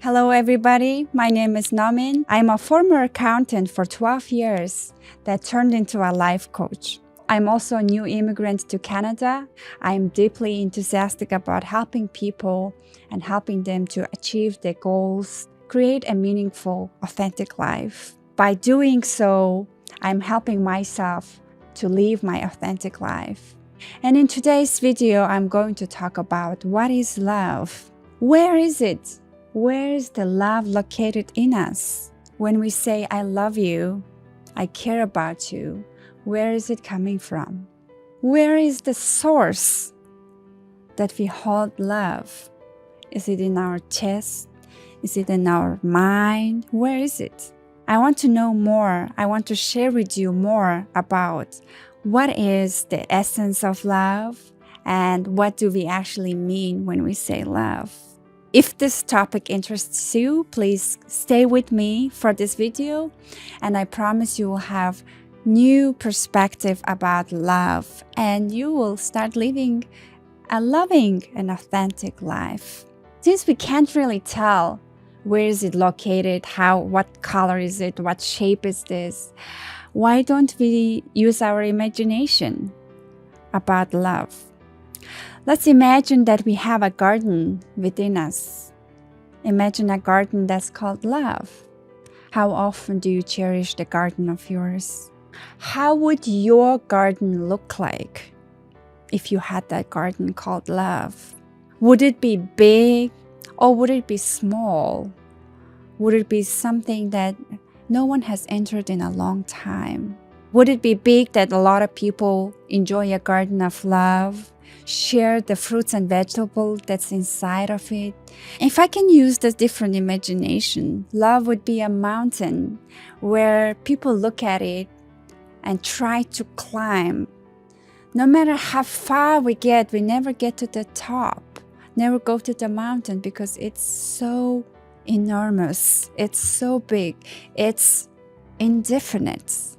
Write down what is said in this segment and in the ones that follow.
Hello everybody, my name is Namin. I'm a former accountant for 12 years that turned into a life coach. I'm also a new immigrant to Canada. I'm deeply enthusiastic about helping people and helping them to achieve their goals, create a meaningful, authentic life. By doing so, I'm helping myself to live my authentic life. And in today's video, I'm going to talk about what is love? Where is it? Where is the love located in us? When we say, I love you, I care about you, where is it coming from? Where is the source that we hold love? Is it in our chest? Is it in our mind? Where is it? I want to know more. I want to share with you more about what is the essence of love and what do we actually mean when we say love. If this topic interests you, please stay with me for this video, and I promise you will have new perspective about love and you will start living a loving and authentic life. Since we can't really tell where is it located, what color is it, what shape is this, why don't we use our imagination about love? Let's imagine that we have a garden within us. Imagine a garden that's called love. How often do you cherish the garden of yours? How would your garden look like if you had that garden called love? Would it be big or would it be small? Would it be something that no one has entered in a long time? Would it be big that a lot of people enjoy a garden of love, share the fruits and vegetables that's inside of it? If I can use this different imagination, love would be a mountain where people look at it and try to climb. No matter how far we get, we never get to the top, never go to the mountain because it's so enormous, it's so big, it's indefinite.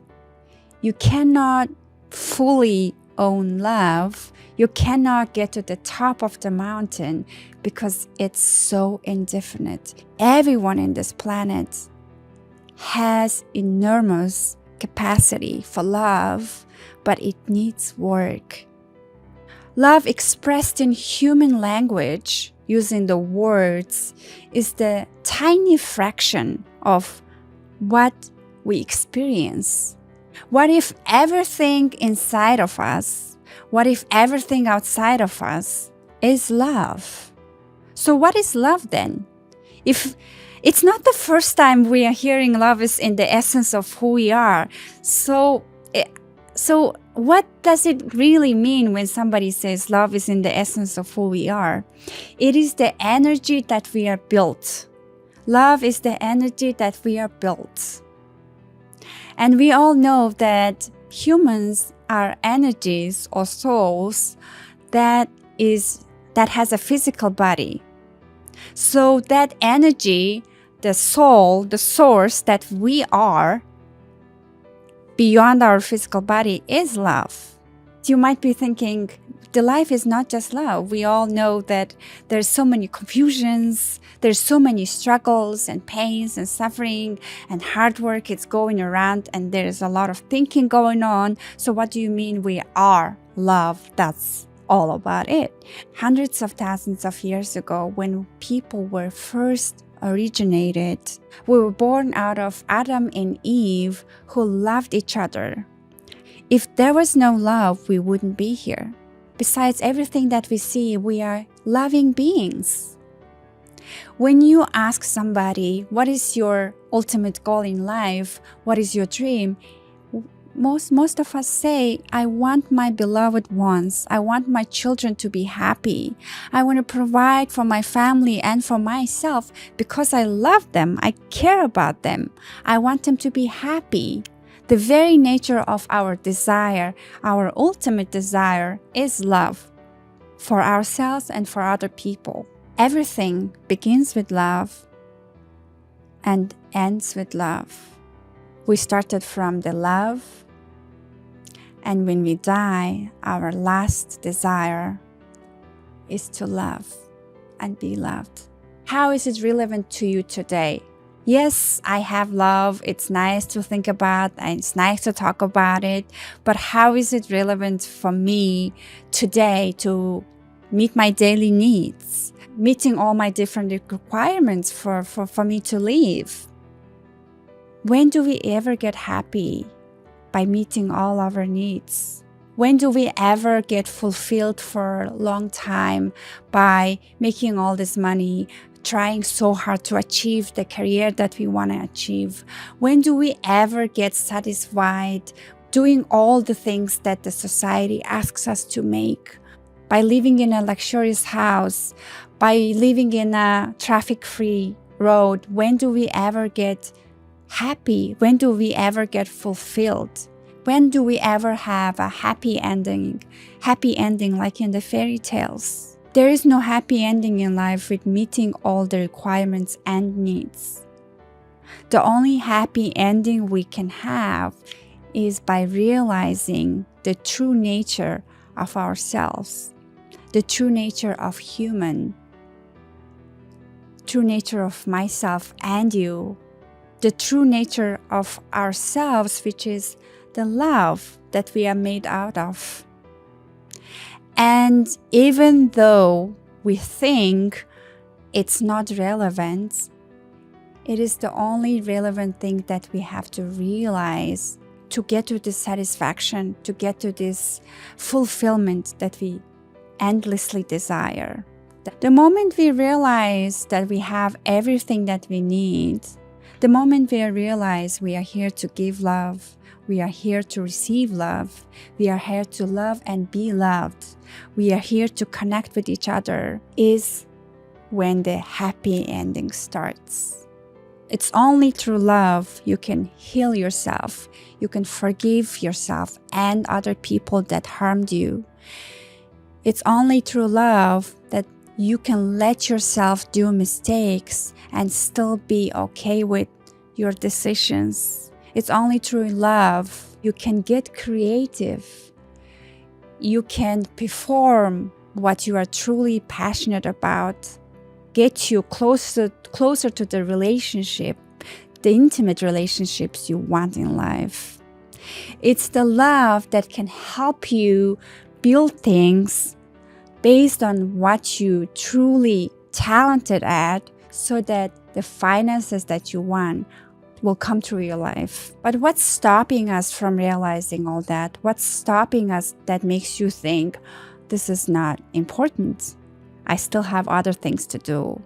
You cannot fully own love. You cannot get to the top of the mountain because it's so indefinite. Everyone in this planet has enormous capacity for love, but it needs work. Love expressed in human language using the words is the tiny fraction of what we experience. What if everything inside of us, what if everything outside of us is love? So what is love then? If it's not the first time we are hearing love is in the essence of who we are. So what does it really mean when somebody says love is in the essence of who we are? It is the energy that we are built. Love is the energy that we are built. And we all know that humans are energies or souls that has a physical body. So that energy, the soul, the source that we are beyond our physical body is love. You might be thinking, the life is not just love. We all know that there's so many confusions, there's so many struggles and pains and suffering and hard work it's going around, and there's a lot of thinking going on. So what do you mean we are love? That's all about it. Hundreds of thousands of years ago, when people were first originated, we were born out of Adam and Eve who loved each other. If there was no love, we wouldn't be here. Besides everything that we see, we are loving beings. When you ask somebody, what is your ultimate goal in life? What is your dream? Most of us say, I want my beloved ones. I want my children to be happy. I want to provide for my family and for myself because I love them. I care about them. I want them to be happy. The very nature of our desire, our ultimate desire, is love for ourselves and for other people. Everything begins with love and ends with love. We started from the love, and when we die, our last desire is to love and be loved. How is it relevant to you today? Yes, I have love. It's nice to think about and it's nice to talk about it. But how is it relevant for me today to meet my daily needs, meeting all my different requirements for me to live? When do we ever get happy by meeting all our needs? When do we ever get fulfilled for a long time by making all this money, trying so hard to achieve the career that we want to achieve? When do we ever get satisfied doing all the things that the society asks us to make? By living in a luxurious house, by living in a traffic-free road, when do we ever get happy? When do we ever get fulfilled? When do we ever have a happy ending like in the fairy tales? There is no happy ending in life with meeting all the requirements and needs. The only happy ending we can have is by realizing the true nature of ourselves, the true nature of human, true nature of myself and you, the true nature of ourselves, which is the love that we are made out of. And even though we think it's not relevant, it is the only relevant thing that we have to realize to get to this satisfaction, to get to this fulfillment that we endlessly desire. The moment we realize that we have everything that we need, the moment we realize we are here to give love, we are here to receive love, we are here to love and be loved, we are here to connect with each other, is when the happy ending starts. It's only through love you can heal yourself, you can forgive yourself and other people that harmed you. It's only through love that you can let yourself do mistakes and still be okay with your decisions. It's only through love you can get creative. You can perform what you are truly passionate about, get you closer to the relationship, the intimate relationships you want in life. It's the love that can help you build things based on what you truly talented at, so that the finances that you want will come through your life. But what's stopping us from realizing all that? What's stopping us that makes you think, this is not important, I still have other things to do?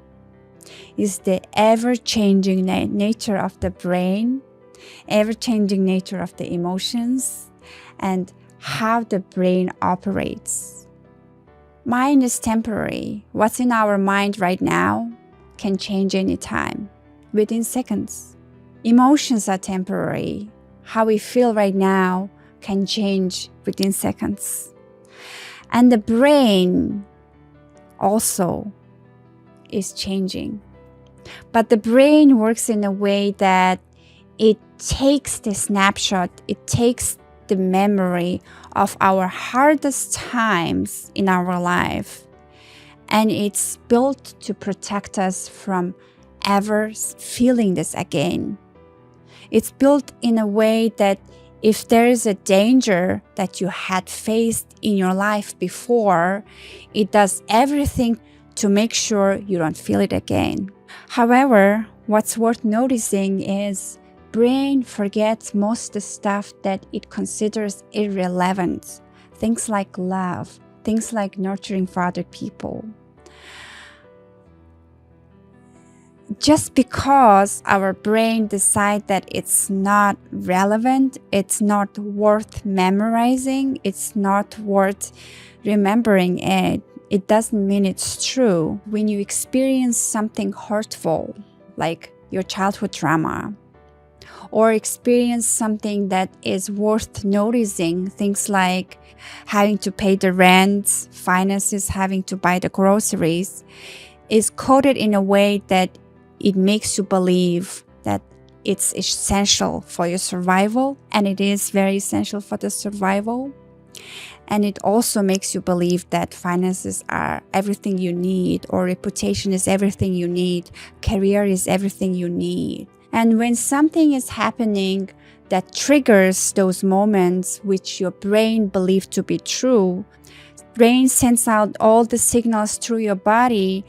Is the ever-changing nature of the brain, ever-changing nature of the emotions, and how the brain operates. Mind is temporary. What's in our mind right now can change anytime, within seconds. Emotions are temporary. How we feel right now can change within seconds. And the brain also is changing. But the brain works in a way that it takes the snapshot, it takes the memory of our hardest times in our life, and it's built to protect us from ever feeling this again. It's built in a way that if there is a danger that you had faced in your life before, it does everything to make sure you don't feel it again. However, what's worth noticing is brain forgets most of the stuff that it considers irrelevant. Things like love, things like nurturing for other people. Just because our brain decides that it's not relevant, it's not worth memorizing, it's not worth remembering it, it doesn't mean it's true. When you experience something hurtful, like your childhood trauma, or experience something that is worth noticing, things like having to pay the rent, finances, having to buy the groceries, is coded in a way that it makes you believe that it's essential for your survival, and it is very essential for the survival. And it also makes you believe that finances are everything you need, or reputation is everything you need, career is everything you need. And when something is happening that triggers those moments which your brain believes to be true, brain sends out all the signals through your body,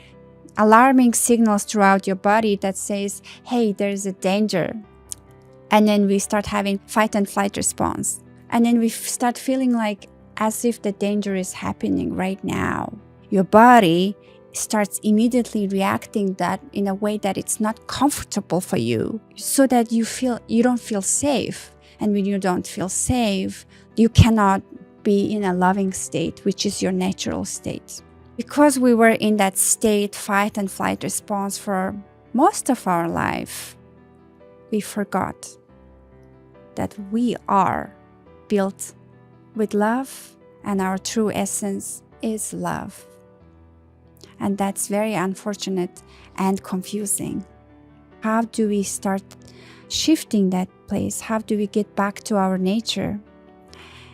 alarming signals throughout your body that says, hey, there's a danger. And then we start having fight and flight response. And then we start feeling like as if the danger is happening right now. Your body starts immediately reacting that in a way that it's not comfortable for you, so that you don't feel safe. And when you don't feel safe, you cannot be in a loving state, which is your natural state. Because we were in that state, fight and flight response for most of our life, we forgot that we are built with love, and our true essence is love. And that's very unfortunate and confusing. How do we start shifting that place? How do we get back to our nature?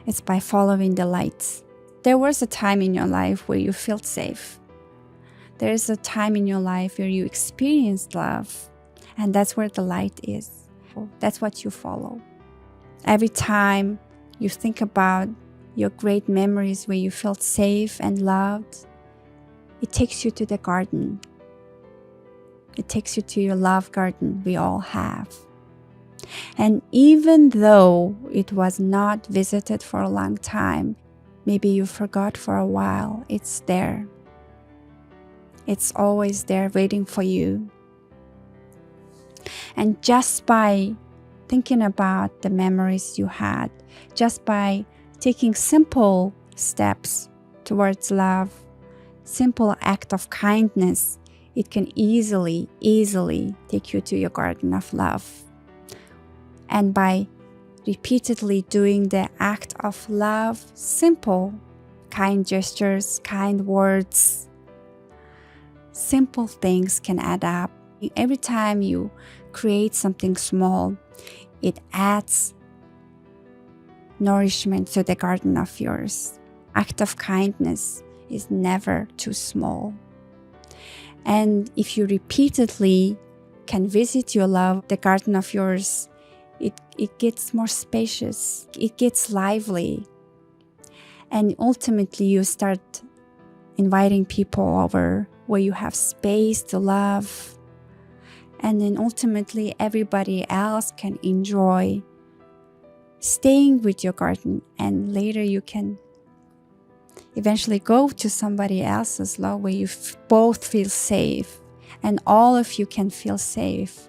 It's by following the light. There was a time in your life where you felt safe. There is a time in your life where you experienced love, and that's where the light is. That's what you follow. Every time you think about your great memories where you felt safe and loved, it takes you to the garden. It takes you to your love garden we all have. And even though it was not visited for a long time, maybe you forgot for a while, it's there. It's always there waiting for you. And just by thinking about the memories you had, just by taking simple steps towards love, simple act of kindness, it can easily take you to your garden of love. And by repeatedly doing the act of love, simple, kind gestures, kind words, simple things can add up. Every time you create something small, it adds nourishment to the garden of yours. Act of kindness is never too small. And if you repeatedly can visit your love, the garden of yours, it gets more spacious, it gets lively. And ultimately you start inviting people over where you have space to love. And then ultimately everybody else can enjoy staying with your garden. And later you can eventually go to somebody else's love where you both feel safe and all of you can feel safe.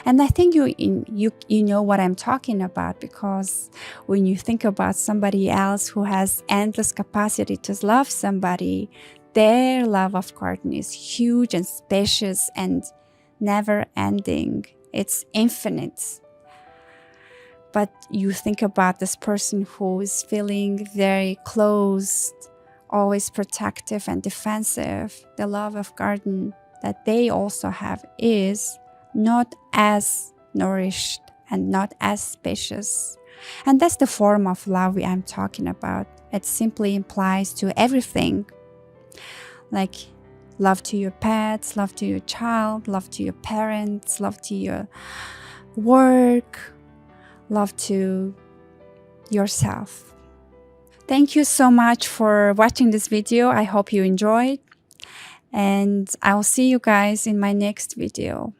And I think you know what I'm talking about, because when you think about somebody else who has endless capacity to love somebody, their love of garden is huge and spacious and never ending. It's infinite. But you think about this person who is feeling very closed, always protective and defensive. The love of garden that they also have is not as nourished and not as spacious. And that's the form of love I'm talking about. It simply implies to everything. Like love to your pets, love to your child, love to your parents, love to your work, love to yourself. Thank you so much for watching this video. I hope you enjoyed. And I'll see you guys in my next video.